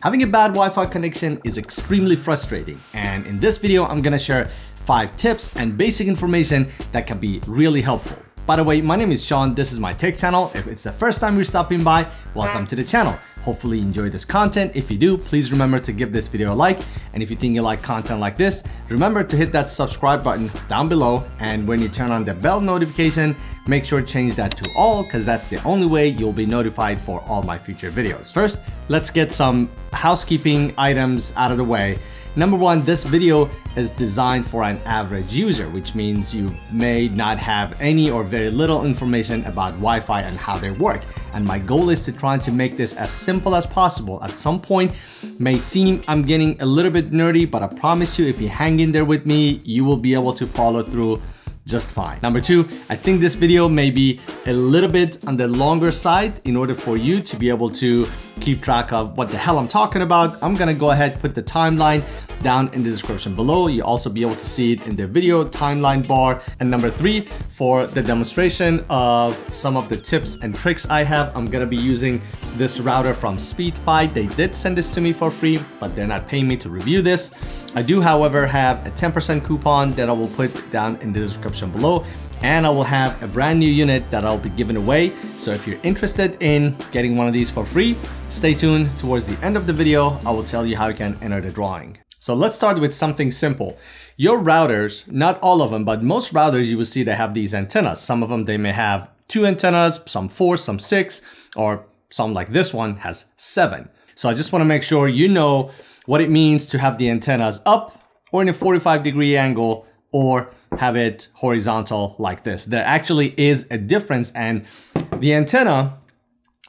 Having a bad Wi-Fi connection is extremely frustrating, and in this video, I'm gonna share 5 tips and basic information that can be really helpful. By the way, my name is Sean, this is my tech channel. If it's the first time you're stopping by, welcome to the channel. Hopefully you enjoy this content. If you do, please remember to give this video a like. And if you think you like content like this, remember to hit that subscribe button down below. And when you turn on the bell notification, make sure to change that to all, because that's the only way you'll be notified for all my future videos. First, let's get some housekeeping items out of the way. Number one, this video is designed for an average user, which means you may not have any or very little information about Wi-Fi and how they work. And my goal is to try to make this as simple as possible. At some point, may seem I'm getting a little bit nerdy, but I promise you, if you hang in there with me, you will be able to follow through just fine. Number two, I think this video may be a little bit on the longer side in order for you to be able to keep track of what the hell I'm talking about. I'm gonna go ahead and put the timeline down in the description below. You'll also be able to see it in the video timeline bar. And number three, for the demonstration of some of the tips and tricks I have, I'm gonna be using this router from Speedefy. They did send this to me for free, but they're not paying me to review this. I do, however, have a 10% coupon that I will put down in the description below, and I will have a brand new unit that I'll be giving away. So if you're interested in getting one of these for free, stay tuned. Towards the end of the video, I will tell you how you can enter the drawing. So let's start with something simple. Your routers, not all of them, but most routers you will see they have these antennas. Some of them, they may have 2 antennas, some 4, some 6, or some like this one has 7. So I just want to make sure you know what it means to have the antennas up or in a 45-degree angle, or have it horizontal like this. There actually is a difference, and the antenna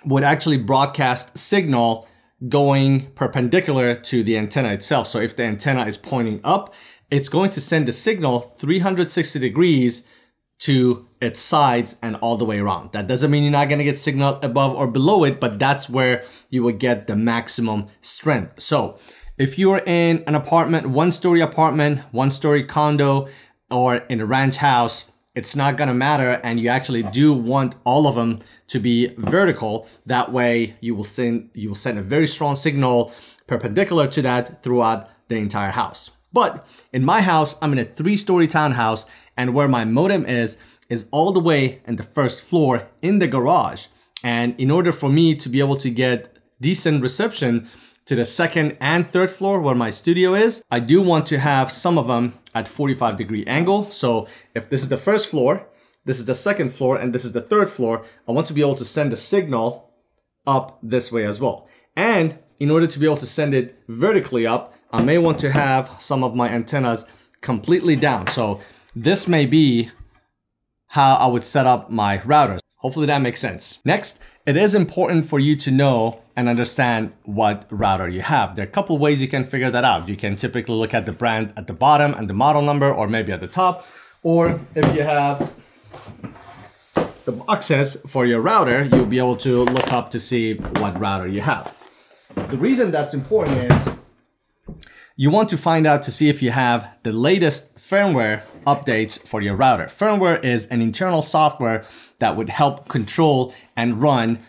would actually broadcast signal going perpendicular to the antenna itself. So if the antenna is pointing up, it's going to send the signal 360 degrees to its sides and all the way around. That doesn't mean you're not gonna get signal above or below it, but that's where you will get the maximum strength. So if you're in an apartment, 1-story apartment, 1-story condo, or in a ranch house, it's not gonna matter, and you actually do want all of them to be vertical. That way you will send a very strong signal perpendicular to that throughout the entire house. But in my house, I'm in a 3-story townhouse, and where my modem is all the way in the 1st floor in the garage. And in order for me to be able to get decent reception to the 2nd and 3rd floor where my studio is, I do want to have some of them at 45-degree angle. So if this is the 1st floor, this is the 2nd floor, and this is the 3rd floor, I want to be able to send a signal up this way as well. And in order to be able to send it vertically up, I may want to have some of my antennas completely down. So this may be how I would set up my routers. Hopefully that makes sense. Next, it is important for you to know and understand what router you have. There are a couple ways you can figure that out. You can typically look at the brand at the bottom and the model number, or maybe at the top. Or if you have the boxes for your router, you'll be able to look up to see what router you have. The reason that's important is you want to find out to see if you have the latest firmware updates for your router. Firmware is an internal software that would help control and run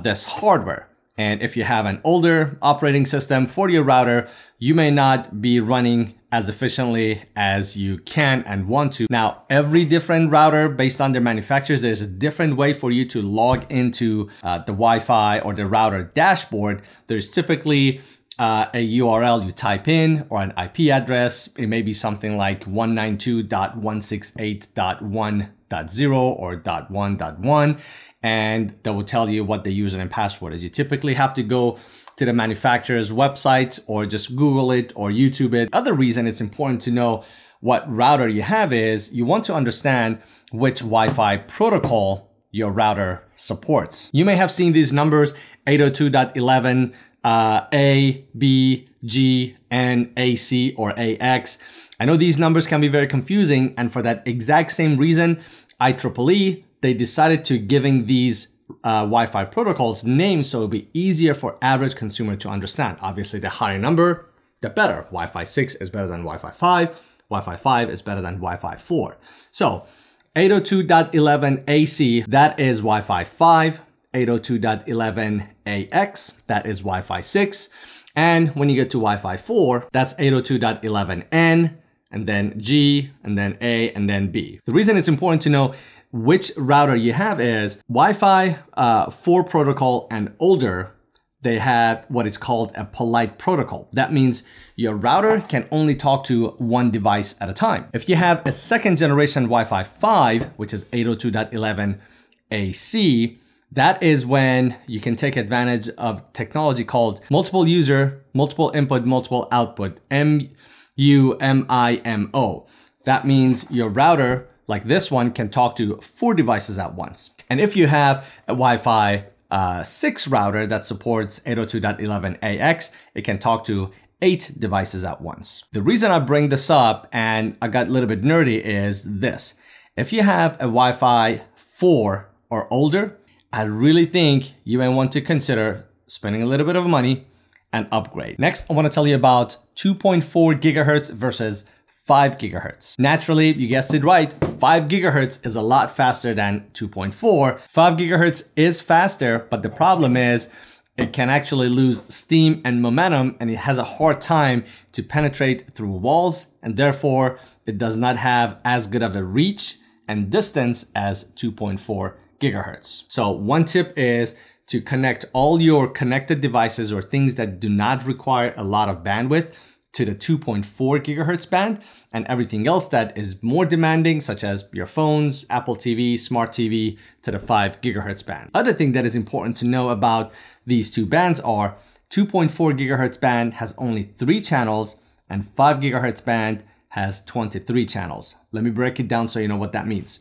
this hardware. And if you have an older operating system for your router, you may not be running as efficiently as you can and want to. Now, every different router, based on their manufacturers, there's a different way for you to log into the Wi-Fi or the router dashboard. There's typically a URL you type in, or an IP address. It may be something like 192.168.1.0 or .1.1, and that will tell you what the username and password is. You typically have to go to the manufacturer's website, or just Google it or YouTube it. Other reason it's important to know what router you have is you want to understand which Wi-Fi protocol your router supports. You may have seen these numbers, 802.11, A, B, G, N, AC, or AX. I know these numbers can be very confusing, and for that exact same reason, IEEE, they decided to giving these Wi-Fi protocols names so it'll be easier for average consumer to understand. Obviously, the higher number, the better. Wi-Fi 6 is better than Wi-Fi 5. Wi-Fi 5 is better than Wi-Fi 4. So 802.11 AC, that is Wi-Fi 5. 802.11 AX, that is Wi-Fi 6. And when you get to Wi-Fi 4, that's 802.11n, and then G, and then A, and then B. The reason it's important to know which router you have is Wi-Fi 4 protocol and older, they have what is called a polite protocol. That means your router can only talk to one device at a time. If you have a second generation Wi-Fi 5, which is 802.11 AC, that is when you can take advantage of technology called multiple user, multiple input, multiple output, MU-MINO. That means your router, like this one, can talk to 4 devices at once. And if you have a Wi-Fi 6 router that supports 802.11ax, it can talk to 8 devices at once. The reason I bring this up, and I got a little bit nerdy, is this. If you have a Wi-Fi 4 or older, I really think you may want to consider spending a little bit of money and upgrade. Next, I want to tell you about 2.4 gigahertz versus 5 gigahertz. Naturally, you guessed it right, 5 gigahertz is a lot faster than 2.4. 5 gigahertz is faster, but the problem is it can actually lose steam and momentum, and it has a hard time to penetrate through walls, and therefore it does not have as good of a reach and distance as 2.4 gigahertz. So one tip is to connect all your connected devices or things that do not require a lot of bandwidth to the 2.4 gigahertz band, and everything else that is more demanding, such as your phones, Apple TV, smart TV, to the 5 gigahertz band. Other thing that is important to know about these two bands are 2.4 gigahertz band has only 3 channels and 5 gigahertz band has 23 channels. Let me break it down so you know what that means.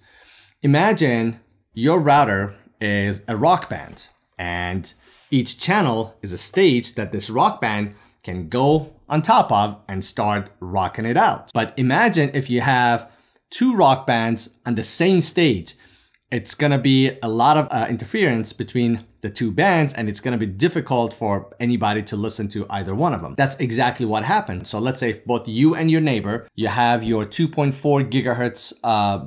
Imagine your router is a rock band, and each channel is a stage that this rock band can go on top of and start rocking it out. But imagine if you have 2 rock bands on the same stage. It's gonna be a lot of interference between the 2 bands, and it's gonna be difficult for anybody to listen to either one of them. That's exactly what happened. So let's say if both you and your neighbor, you have your 2.4 gigahertz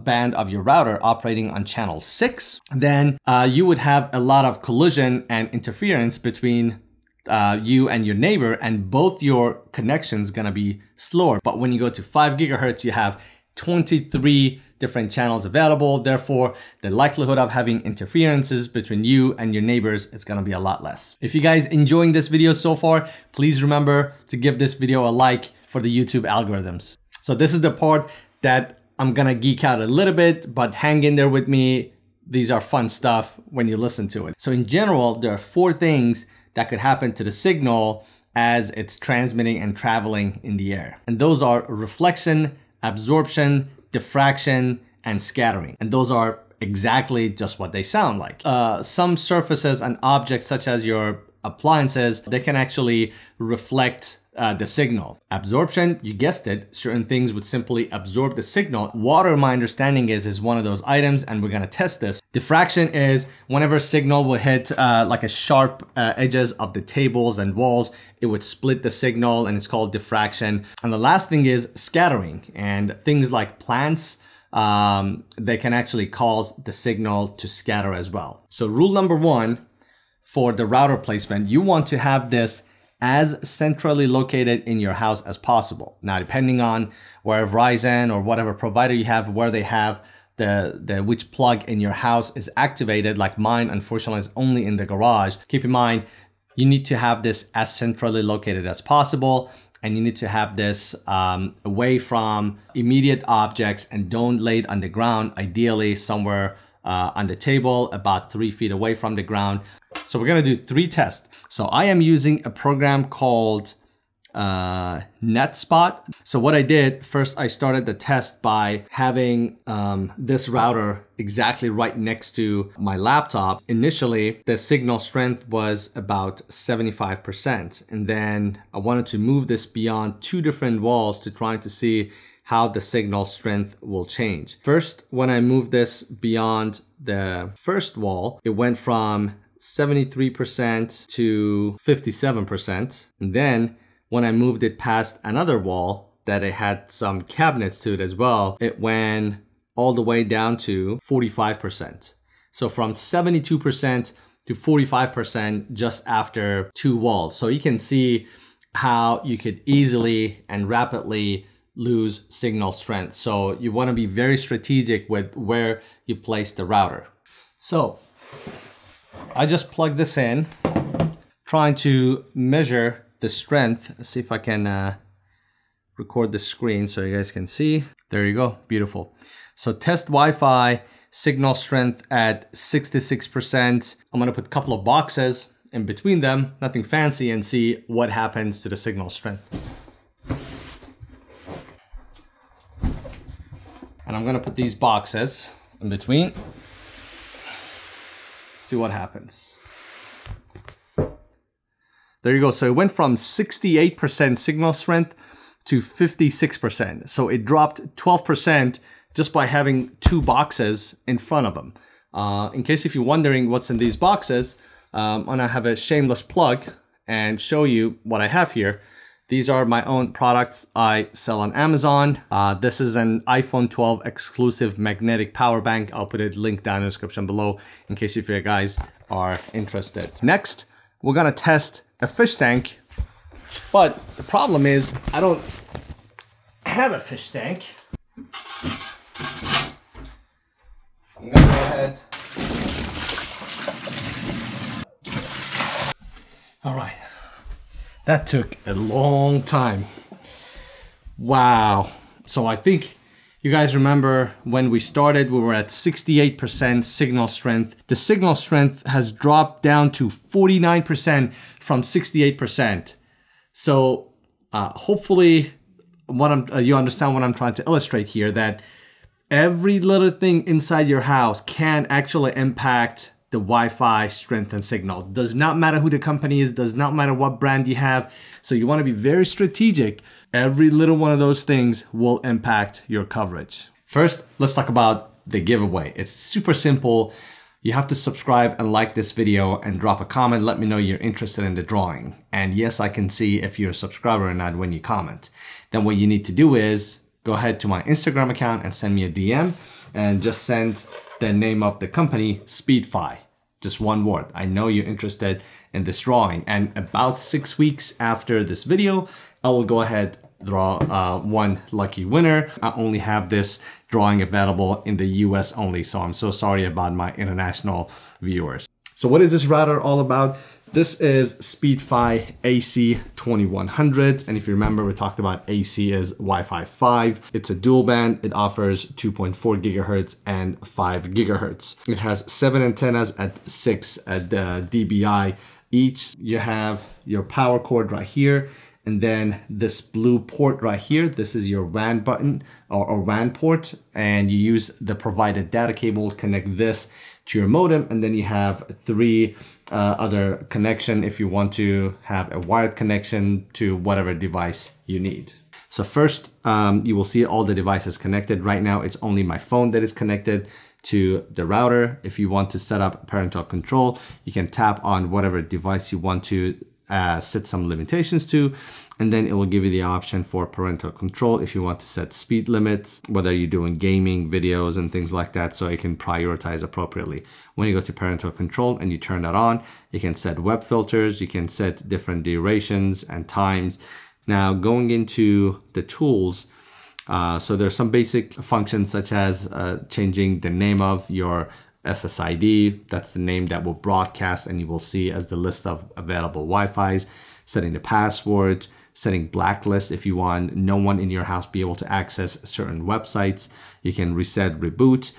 band of your router operating on channel 6, then you would have a lot of collision and interference between you and your neighbor, and both your connections gonna be slower. But when you go to 5 gigahertz, you have 23 different channels available. Therefore, the likelihood of having interferences between you and your neighbors is gonna be a lot less. If you guys enjoying this video so far, please remember to give this video a like for the YouTube algorithms. So this is the part that I'm gonna geek out a little bit, but hang in there with me. These are fun stuff when you listen to it. So in general, there are 4 things that could happen to the signal as it's transmitting and traveling in the air. And those are reflection, absorption, diffraction, and scattering. And those are exactly just what they sound like. Some surfaces and objects, such as your appliances, they can actually reflect the signal. Absorption, you guessed it, certain things would simply absorb the signal. Water, my understanding is one of those items, and we're gonna test this. Diffraction is whenever signal will hit like a sharp edges of the tables and walls, it would split the signal, and it's called diffraction. And the last thing is scattering, and things like plants, they can actually cause the signal to scatter as well. So rule number 1 for the router placement, you want to have this as centrally located in your house as possible. Now, depending on where Verizon or whatever provider you have, where they have which plug in your house is activated, like mine, unfortunately, is only in the garage. Keep in mind, you need to have this as centrally located as possible, and you need to have this away from immediate objects, and don't lay it on the ground, ideally somewhere on the table, about 3 feet away from the ground. So we're gonna do 3 tests. So I am using a program called NetSpot. So what I did, first I started the test by having this router exactly right next to my laptop. Initially, the signal strength was about 75%. And then I wanted to move this beyond 2 different walls to try to see how the signal strength will change. First, when I moved this beyond the first wall, it went from 73% to 57%. And then when I moved it past another wall that it had some cabinets to it as well, it went all the way down to 45%. So from 72% to 45% just after 2 walls. So you can see how you could easily and rapidly lose signal strength. So you want to be very strategic with where you place the router. So I just plug this in, trying to measure the strength. Let's see if I can record the screen so you guys can see. There you go, beautiful. So test Wi-Fi signal strength at 66%. I'm gonna put a couple of boxes in between them, nothing fancy, and see what happens to the signal strength. And I'm gonna put these boxes in between. See what happens. There you go. So it went from 68% signal strength to 56%. So it dropped 12% just by having two boxes in front of them. In case if you're wondering what's in these boxes, I'm gonna have a shameless plug and show you what I have here. These are my own products I sell on Amazon. This is an iPhone 12 exclusive magnetic power bank. I'll put a link down in the description below in case if you guys are interested. Next, we're gonna test a fish tank, but the problem is I don't have a fish tank. I'm gonna go ahead. All right. That took a long time. Wow. So I think you guys remember when we started, we were at 68% signal strength. The signal strength has dropped down to 49% from 68%. So hopefully you understand what I'm trying to illustrate here, that every little thing inside your house can actually impact the Wi-Fi strength and signal. Does not matter who the company is, does not matter what brand you have. So you want to be very strategic. Every little one of those things will impact your coverage. First, let's talk about the giveaway. It's super simple. You have to subscribe and like this video and drop a comment. Let me know you're interested in the drawing. And yes, I can see if you're a subscriber or not when you comment. Then what you need to do is go ahead to my Instagram account and send me a DM and just send the name of the company, Speedefy. Just one word. I know you're interested in this drawing. And about 6 weeks after this video, I will go ahead draw one lucky winner. I only have this drawing available in the US only, so I'm so sorry about my international viewers. So what is this router all about? This is Speedefy AC2100. And if you remember, we talked about AC is Wi-Fi 5. It's a dual band. It offers 2.4 gigahertz and 5 gigahertz. It has 7 antennas at 6 dBi each. You have your power cord right here. And then this blue port right here, this is your WAN button or WAN port. And you use the provided data cable to connect this to your modem. And then you have 3 other connection if you want to have a wired connection to whatever device you need. So first, you will see all the devices connected. Right now, it's only my phone that is connected to the router. If you want to set up parental control, you can tap on whatever device you want to set some limitations to, and then it will give you the option for parental control if you want to set speed limits, whether you're doing gaming, videos, and things like that, so it can prioritize appropriately. When you go to parental control and you turn that on, you can set web filters, you can set different durations and times. Now going into the tools, so there's some basic functions such as changing the name of your SSID, that's the name that will broadcast and you will see as the list of available Wi-Fis, setting the password, setting blacklist if you want no one in your house be able to access certain websites. You can reset, reboot,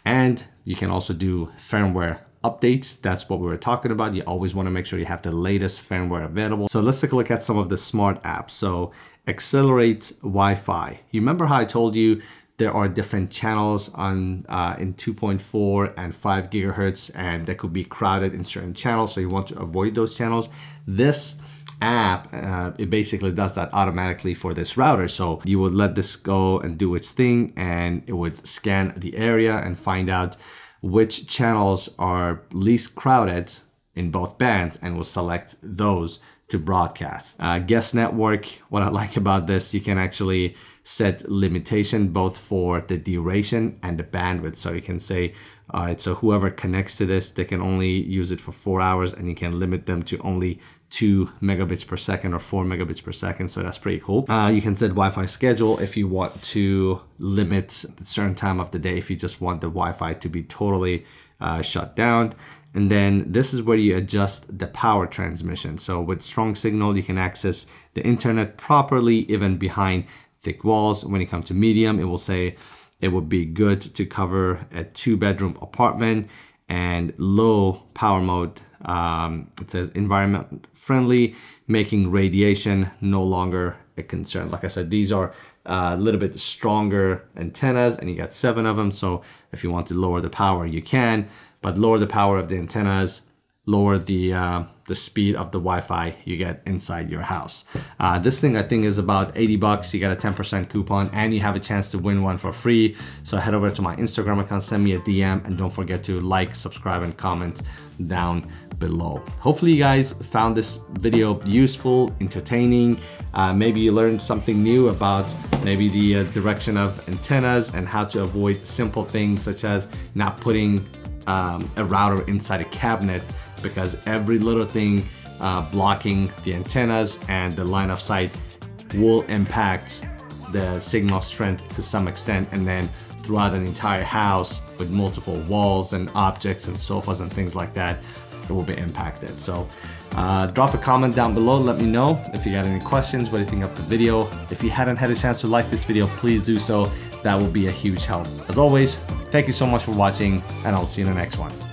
and you can also do firmware updates. That's what we were talking about. You always want to make sure you have the latest firmware available. So let's take a look at some of the smart apps. So accelerate Wi-Fi. You remember how I told you there are different channels on in 2.4 and 5 gigahertz, and they could be crowded in certain channels, so you want to avoid those channels. This app, it basically does that automatically for this router. So you would let this go and do its thing, and it would scan the area and find out which channels are least crowded in both bands, and will select those to broadcast. Guest network, what I like about this, you can actually set limitation both for the duration and the bandwidth. So you can say, all right, so whoever connects to this, they can only use it for 4 hours, and you can limit them to only 2 megabits per second or 4 megabits per second, so that's pretty cool. You can set Wi-Fi schedule if you want to limit a certain time of the day, if you just want the Wi-Fi to be totally shut down. And then this is where you adjust the power transmission. So with strong signal, you can access the internet properly, even behind thick walls. When it comes to medium, it will say it would be good to cover a 2-bedroom apartment. And low power mode, it says environment friendly, making radiation no longer a concern. Like I said, these are a little bit stronger antennas, and you got 7 of them. So if you want to lower the power, you can, but lower the power of the antennas, lower the speed of the Wi-Fi you get inside your house. This thing I think is about 80 bucks. You get a 10% coupon and you have a chance to win one for free. So head over to my Instagram account, send me a DM, and don't forget to like, subscribe, and comment down below. Hopefully you guys found this video useful, entertaining. Maybe you learned something new about maybe the direction of antennas and how to avoid simple things such as not putting a router inside a cabinet, because every little thing blocking the antennas and the line of sight will impact the signal strength to some extent, and then throughout an entire house with multiple walls and objects and sofas and things like that, it will be impacted. So drop a comment down below, let me know if you got any questions, what do you think of the video. If you hadn't had a chance to like this video, please do so. That will be a huge help. As always, thank you so much for watching, and I'll see you in the next one.